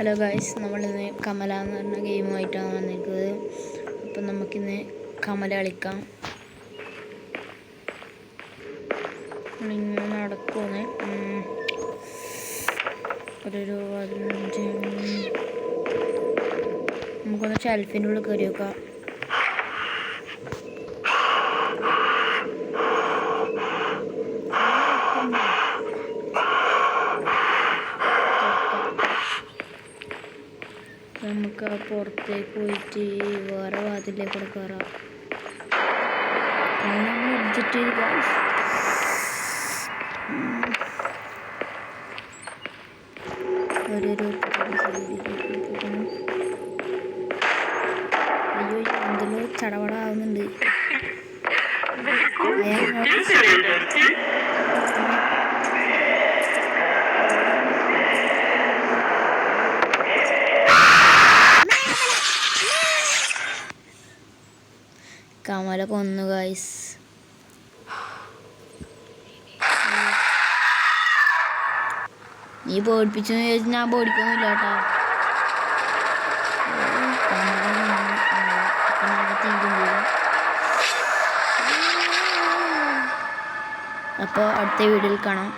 Hello guys, നമ്മളിന്ന് കമല എന്ന് പറഞ്ഞ ഗെയിമുമായിട്ടാണ് വന്നിരിക്കുന്നത്. അപ്പം നമുക്കിന്ന് കമല കളിക്കാം. നമ്മളിങ്ങനെ നടക്കുമെന്ന് ഒരു 15 നമുക്കൊന്ന് ഷെൽഫിൻ്റെ ഉള്ളിൽ കയറി വെക്കാം. നമുക്ക് പുറത്തേക്ക് പോയിട്ട് വേറെ വാതിലേക്ക് കൂടെ കയറാം. നമ്മൾ എക്സിറ്റ് ചെയ്ത് അയ്യോ എന്തെല്ലോ ചടപട ആവുന്നുണ്ട്. കമല കൊന്നു ഗൈസ്. നീ പേടിപ്പിച്ചെന്ന് ചോദിച്ചാൽ ഞാൻ പേടിക്കൊന്നുമില്ല കേട്ടോ. അപ്പോൾ അടുത്ത വീഡിയോയിൽ കാണാം.